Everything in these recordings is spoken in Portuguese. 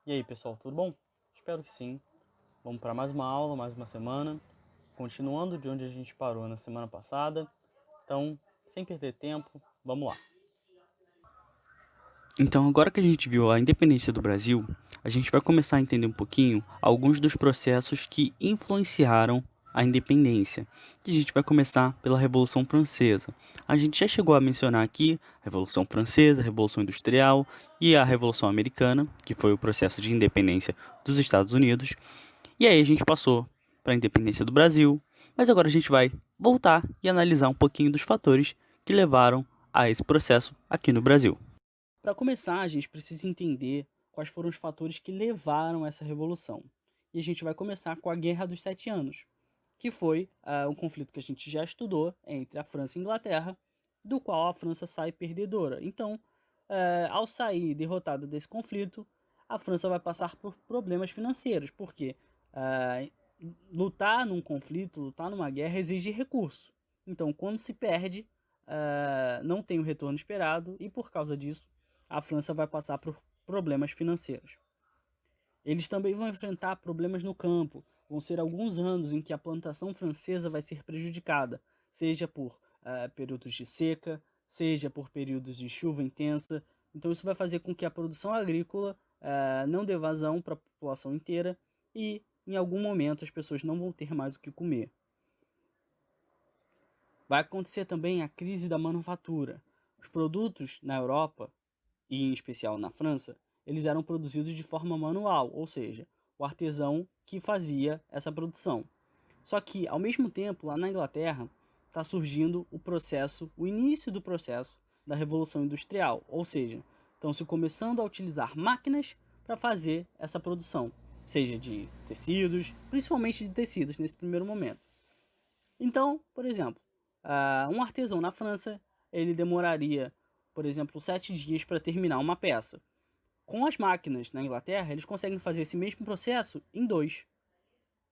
E aí, pessoal, tudo bom? Espero que sim. Vamos para mais uma aula, mais uma semana, continuando de onde a gente parou na semana passada. Então, sem perder tempo, vamos lá. Então, agora que a gente viu a independência do Brasil, a gente vai começar a entender um pouquinho alguns dos processos que influenciaram a independência. E a gente vai começar pela Revolução Francesa. A gente já chegou a mencionar aqui a Revolução Francesa, a Revolução Industrial e a Revolução Americana, que foi o processo de independência dos Estados Unidos. E aí a gente passou para a independência do Brasil, mas agora a gente vai voltar e analisar um pouquinho dos fatores que levaram a esse processo aqui no Brasil. Para começar, a gente precisa entender quais foram os fatores que levaram a essa revolução. E a gente vai começar com a Guerra dos Sete Anos, que foi um conflito que a gente já estudou entre a França e a Inglaterra, do qual a França sai perdedora. Então, ao sair derrotada desse conflito, a França vai passar por problemas financeiros, porque lutar num conflito, lutar numa guerra exige recurso. Então, quando se perde, não tem o retorno esperado e, por causa disso, a França vai passar por problemas financeiros. Eles também vão enfrentar problemas no campo. Vão ser alguns anos em que a plantação francesa vai ser prejudicada, seja por períodos de seca, seja por períodos de chuva intensa. Então, isso vai fazer com que a produção agrícola não dê vazão para a população inteira e, em algum momento, as pessoas não vão ter mais o que comer. Vai acontecer também a crise da manufatura. Os produtos na Europa, e em especial na França, eles eram produzidos de forma manual, ou seja, o artesão que fazia essa produção. Só que, ao mesmo tempo, lá na Inglaterra, está surgindo o início do processo da Revolução Industrial, ou seja, estão se começando a utilizar máquinas para fazer essa produção, seja de tecidos, principalmente de tecidos nesse primeiro momento. Então, por exemplo, um artesão na França, ele demoraria, por exemplo, 7 dias para terminar uma peça. Com as máquinas na Inglaterra, eles conseguem fazer esse mesmo processo em 2.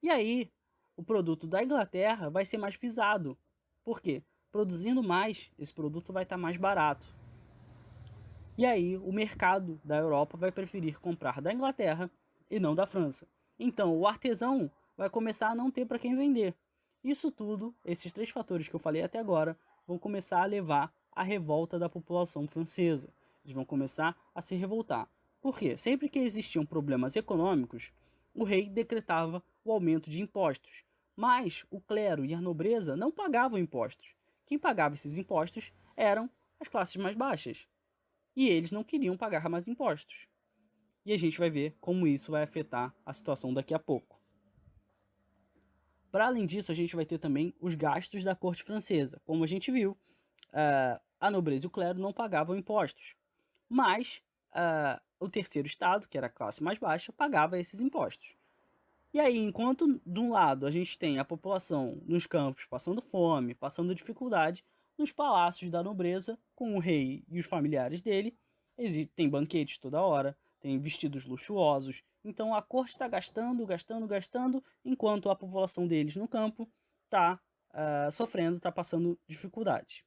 E aí, o produto da Inglaterra vai ser mais visado. Por quê? Produzindo mais, esse produto vai estar mais barato. E aí, o mercado da Europa vai preferir comprar da Inglaterra e não da França. Então, o artesão vai começar a não ter para quem vender. Isso tudo, esses 3 fatores que eu falei até agora, vão começar a levar à revolta da população francesa. Eles vão começar a se revoltar. Por quê? Sempre que existiam problemas econômicos, o rei decretava o aumento de impostos. Mas o clero e a nobreza não pagavam impostos. Quem pagava esses impostos eram as classes mais baixas. E eles não queriam pagar mais impostos. E a gente vai ver como isso vai afetar a situação daqui a pouco. Para além disso, a gente vai ter também os gastos da corte francesa. Como a gente viu, a nobreza e o clero não pagavam impostos. Mas o terceiro estado, que era a classe mais baixa, pagava esses impostos. E aí, enquanto de um lado a gente tem a população nos campos passando fome, passando dificuldade, nos palácios da nobreza, com o rei e os familiares dele, tem banquetes toda hora, tem vestidos luxuosos. Então a corte está gastando, gastando, gastando, enquanto a população deles no campo está sofrendo, está passando dificuldade.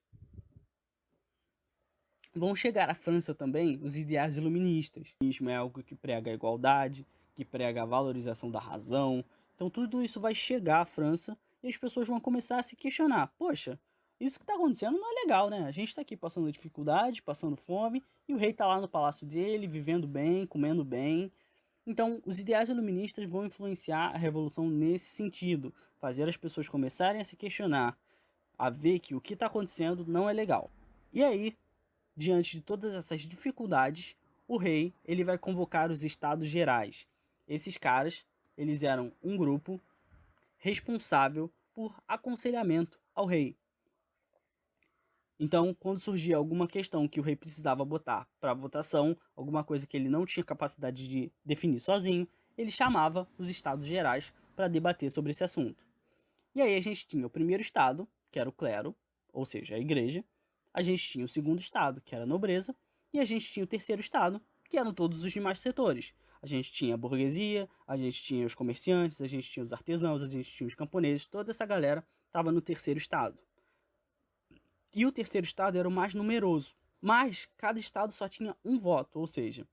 Vão chegar à França também os ideais iluministas. O iluminismo é algo que prega a igualdade, que prega a valorização da razão. Então tudo isso vai chegar à França e as pessoas vão começar a se questionar. Poxa, isso que está acontecendo não é legal, né? A gente está aqui passando dificuldade, passando fome, e o rei está lá no palácio dele, vivendo bem, comendo bem. Então, os ideais iluministas vão influenciar a revolução nesse sentido, fazer as pessoas começarem a se questionar, a ver que o que está acontecendo não é legal. E aí, diante de todas essas dificuldades, o rei ele vai convocar os estados gerais. Esses caras, eles eram um grupo responsável por aconselhamento ao rei. Então, quando surgia alguma questão que o rei precisava botar para votação, alguma coisa que ele não tinha capacidade de definir sozinho, ele chamava os estados gerais para debater sobre esse assunto. E aí a gente tinha o primeiro estado, que era o clero, ou seja, a igreja. A gente tinha o segundo estado, que era a nobreza. E a gente tinha o terceiro estado, que eram todos os demais setores. A gente tinha a burguesia, a gente tinha os comerciantes, a gente tinha os artesãos, a gente tinha os camponeses. Toda essa galera estava no terceiro estado. E o terceiro estado era o mais numeroso. Mas cada estado só tinha um voto, ou seja,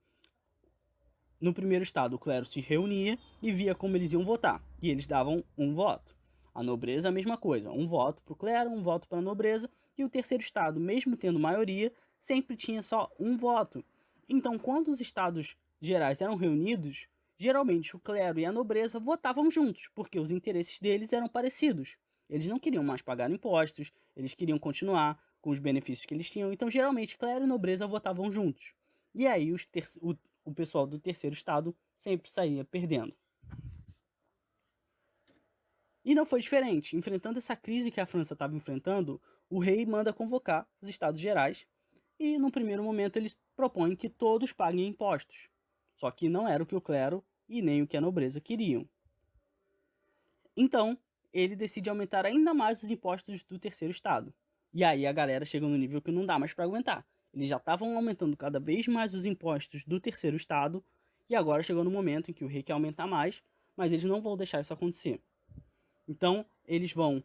No primeiro estado, o clero se reunia e via como eles iam votar, e eles davam um voto. A nobreza, a mesma coisa, um voto para o clero, um voto para a nobreza, e o terceiro estado, mesmo tendo maioria, sempre tinha só um voto. Então, quando os estados gerais eram reunidos, geralmente o clero e a nobreza votavam juntos, porque os interesses deles eram parecidos. Eles não queriam mais pagar impostos, eles queriam continuar com os benefícios que eles tinham, então geralmente clero e nobreza votavam juntos. E aí o pessoal do terceiro estado sempre saía perdendo. E não foi diferente. Enfrentando essa crise que a França estava enfrentando, o rei manda convocar os Estados Gerais e, no primeiro momento, eles propõem que todos paguem impostos. Só que não era o que o clero e nem o que a nobreza queriam. Então, ele decide aumentar ainda mais os impostos do terceiro estado. E aí a galera chega no nível que não dá mais para aguentar. Eles já estavam aumentando cada vez mais os impostos do terceiro estado, e agora chegou no momento em que o rei quer aumentar mais, mas eles não vão deixar isso acontecer. Então, eles vão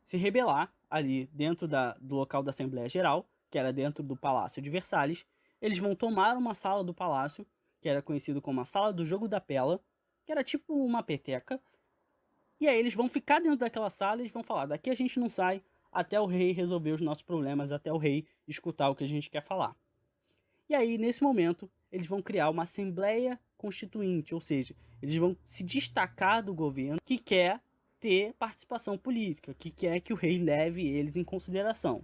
se rebelar ali dentro do local da Assembleia Geral, que era dentro do Palácio de Versalhes. Eles vão tomar uma sala do palácio, que era conhecido como a Sala do Jogo da Pela, que era tipo uma peteca. E aí eles vão ficar dentro daquela sala e eles vão falar, daqui a gente não sai até o rei resolver os nossos problemas, até o rei escutar o que a gente quer falar. E aí, nesse momento, eles vão criar uma Assembleia Constituinte, ou seja, eles vão se destacar do governo que quer ter participação política, que quer que o rei leve eles em consideração.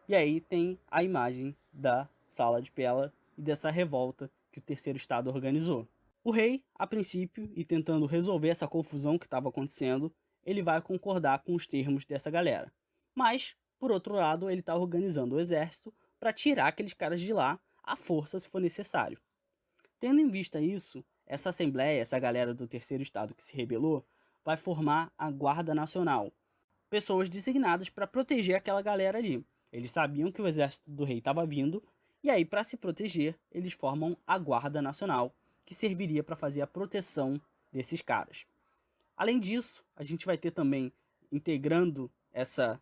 E aí tem a imagem da Sala de Pela e dessa revolta que o terceiro estado organizou. O rei, a princípio, e tentando resolver essa confusão que estava acontecendo, ele vai concordar com os termos dessa galera. Mas, por outro lado, ele está organizando o exército para tirar aqueles caras de lá à força se for necessário. Tendo em vista isso, essa assembleia, essa galera do terceiro estado que se rebelou, vai formar a Guarda Nacional. Pessoas designadas para proteger aquela galera ali. Eles sabiam que o exército do rei estava vindo, e aí, para se proteger, eles formam a Guarda Nacional, que serviria para fazer a proteção desses caras. Além disso, a gente vai ter também, integrando essa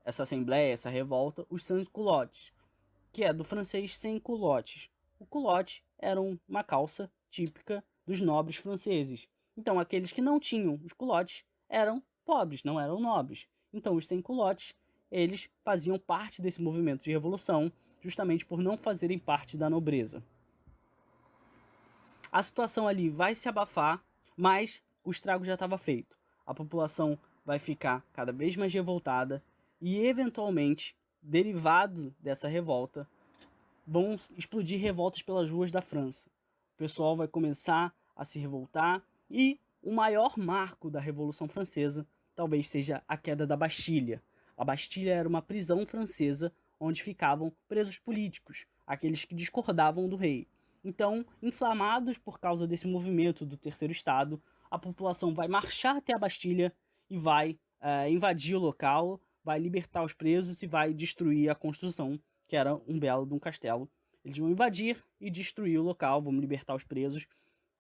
assembleia, essa revolta, os sans-culottes, que é do francês sem culottes. O culotte era uma calça típica dos nobres franceses. Então, aqueles que não tinham os culottes eram pobres, não eram nobres. Então, os sem culottes, eles faziam parte desse movimento de revolução, justamente por não fazerem parte da nobreza. A situação ali vai se abafar, mas o estrago já estava feito. A população vai ficar cada vez mais revoltada e, eventualmente, derivado dessa revolta, vão explodir revoltas pelas ruas da França. O pessoal vai começar a se revoltar e o maior marco da Revolução Francesa talvez seja a queda da Bastilha. A Bastilha era uma prisão francesa onde ficavam presos políticos, aqueles que discordavam do rei. Então, inflamados por causa desse movimento do terceiro estado, a população vai marchar até a Bastilha e vai invadir o local, vai libertar os presos e vai destruir a construção, que era um belo de um castelo. Eles vão invadir e destruir o local, vão libertar os presos.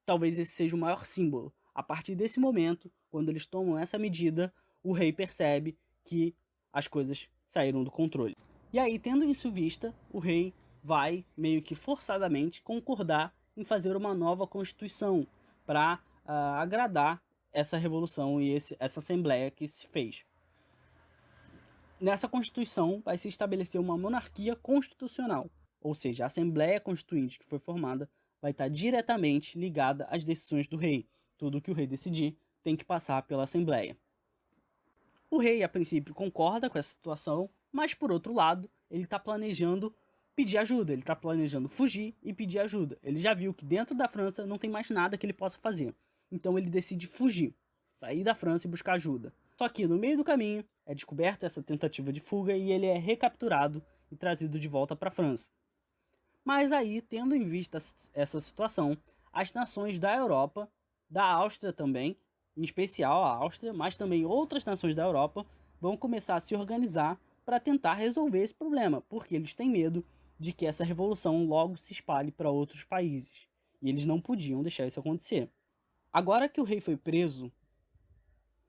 Talvez esse seja o maior símbolo. A partir desse momento, quando eles tomam essa medida, o rei percebe que as coisas saíram do controle. E aí, tendo isso vista, o rei vai, meio que forçadamente, concordar em fazer uma nova constituição para agradar essa revolução e essa assembleia que se fez. Nessa constituição vai se estabelecer uma monarquia constitucional, ou seja, a Assembleia Constituinte que foi formada vai estar diretamente ligada às decisões do rei. Tudo que o rei decidir tem que passar pela Assembleia. O rei, a princípio, concorda com essa situação, mas, por outro lado, ele está planejando pedir ajuda, ele está planejando fugir e pedir ajuda. Ele já viu que dentro da França não tem mais nada que ele possa fazer. Então ele decide fugir, sair da França e buscar ajuda. Só que no meio do caminho é descoberta essa tentativa de fuga e ele é recapturado e trazido de volta para a França. Mas aí, tendo em vista essa situação, as nações da Europa, da Áustria também, em especial a Áustria, mas também outras nações da Europa, vão começar a se organizar para tentar resolver esse problema, porque eles têm medo de que essa revolução logo se espalhe para outros países. E eles não podiam deixar isso acontecer. Agora que o rei foi preso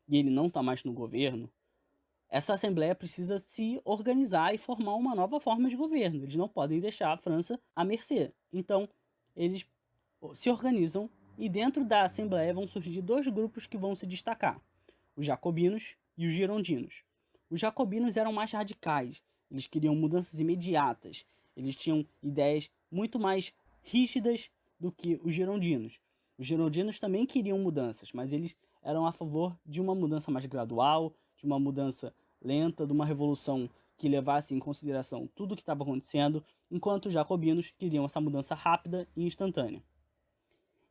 e ele não está mais no governo, essa Assembleia precisa se organizar e formar uma nova forma de governo. Eles não podem deixar a França à mercê. Então, eles se organizam e dentro da Assembleia vão surgir dois grupos que vão se destacar, os jacobinos e os girondinos. Os jacobinos eram mais radicais, eles queriam mudanças imediatas, eles tinham ideias muito mais rígidas do que os girondinos. Os girondinos também queriam mudanças, mas eles eram a favor de uma mudança mais gradual, de uma mudança lenta, de uma revolução que levasse em consideração tudo o que estava acontecendo, enquanto os jacobinos queriam essa mudança rápida e instantânea.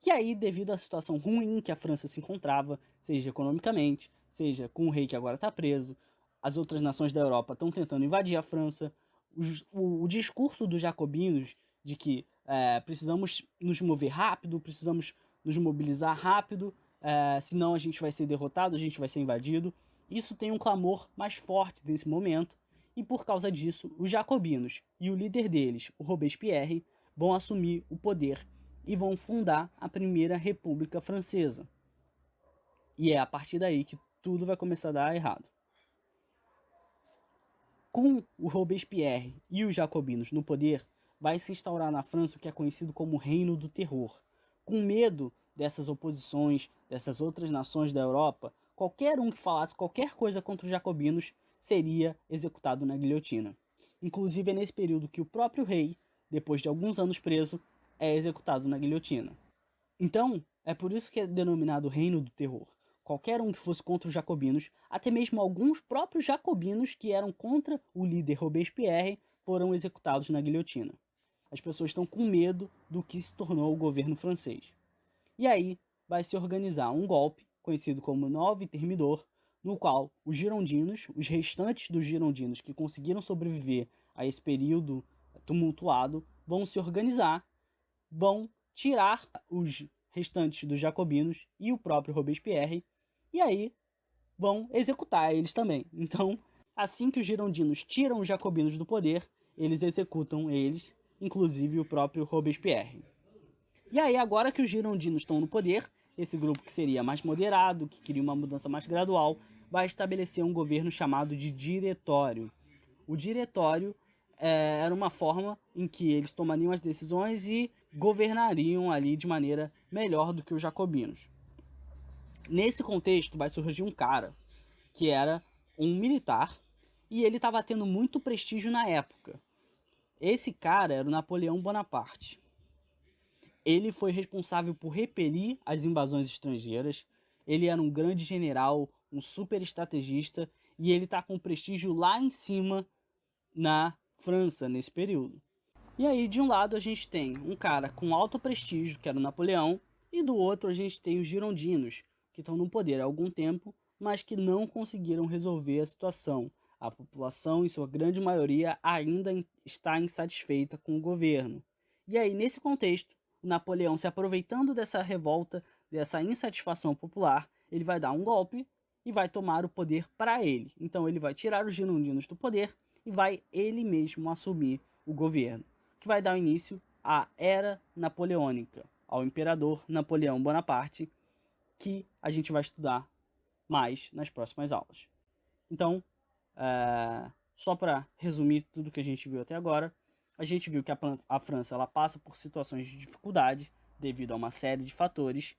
E aí, devido à situação ruim que a França se encontrava, seja economicamente, seja com o rei que agora está preso, as outras nações da Europa estão tentando invadir a França, o discurso dos jacobinos de que precisamos nos mover rápido, precisamos nos mobilizar rápido, senão a gente vai ser derrotado, a gente vai ser invadido. Isso tem um clamor mais forte nesse momento, e por causa disso, os jacobinos e o líder deles, o Robespierre, vão assumir o poder e vão fundar a Primeira República Francesa. E é a partir daí que tudo vai começar a dar errado. Com o Robespierre e os jacobinos no poder, vai se instaurar na França o que é conhecido como Reino do Terror. Com medo dessas oposições, dessas outras nações da Europa, qualquer um que falasse qualquer coisa contra os jacobinos seria executado na guilhotina. Inclusive é nesse período que o próprio rei, depois de alguns anos preso, é executado na guilhotina. Então, é por isso que é denominado Reino do Terror. Qualquer um que fosse contra os jacobinos, até mesmo alguns próprios jacobinos que eram contra o líder Robespierre, foram executados na guilhotina. As pessoas estão com medo do que se tornou o governo francês. E aí vai se organizar um golpe, conhecido como Nove Termidor, no qual os girondinos, os restantes dos girondinos que conseguiram sobreviver a esse período tumultuado, vão se organizar, vão tirar os restantes dos jacobinos e o próprio Robespierre, e aí vão executar eles também. Então, assim que os girondinos tiram os jacobinos do poder, eles executam eles, inclusive o próprio Robespierre. E aí, agora que os girondinos estão no poder, esse grupo que seria mais moderado, que queria uma mudança mais gradual, vai estabelecer um governo chamado de diretório. O diretório era uma forma em que eles tomariam as decisões e governariam ali de maneira melhor do que os jacobinos. Nesse contexto vai surgir um cara que era um militar e ele estava tendo muito prestígio na época. Esse cara era o Napoleão Bonaparte. Ele foi responsável por repelir as invasões estrangeiras, ele era um grande general, um super estrategista e ele está com prestígio lá em cima na França nesse período. E aí, de um lado, a gente tem um cara com alto prestígio, que era o Napoleão, e do outro a gente tem os girondinos, que estão no poder há algum tempo, mas que não conseguiram resolver a situação. A população, em sua grande maioria, ainda está insatisfeita com o governo. E aí, nesse contexto, o Napoleão, se aproveitando dessa revolta, dessa insatisfação popular, ele vai dar um golpe e vai tomar o poder para ele. Então ele vai tirar os girondinos do poder e vai ele mesmo assumir o governo, que vai dar início à Era Napoleônica, ao imperador Napoleão Bonaparte, que a gente vai estudar mais nas próximas aulas. Então, só para resumir tudo que a gente viu até agora, a gente viu que a França ela passa por situações de dificuldade devido a uma série de fatores.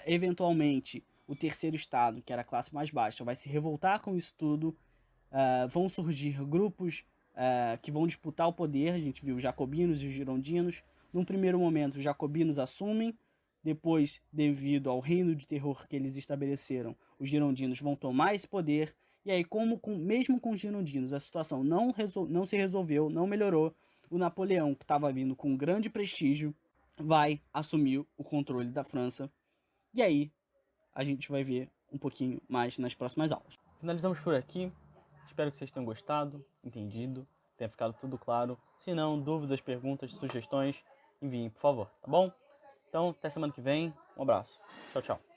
Eventualmente, o terceiro estado, que era a classe mais baixa, vai se revoltar com isso tudo. Vão surgir grupos que vão disputar o poder. A gente viu os jacobinos e os girondinos. Num primeiro momento, os jacobinos assumem. Depois, devido ao reino de terror que eles estabeleceram, os girondinos vão tomar esse poder. E aí, mesmo com os girondinos, a situação não se resolveu, não melhorou. O Napoleão, que estava vindo com grande prestígio, vai assumir o controle da França. E aí, a gente vai ver um pouquinho mais nas próximas aulas. Finalizamos por aqui. Espero que vocês tenham gostado, entendido, tenha ficado tudo claro. Se não, dúvidas, perguntas, sugestões, enviem, por favor, tá bom? Então, até semana que vem. Um abraço. Tchau, tchau.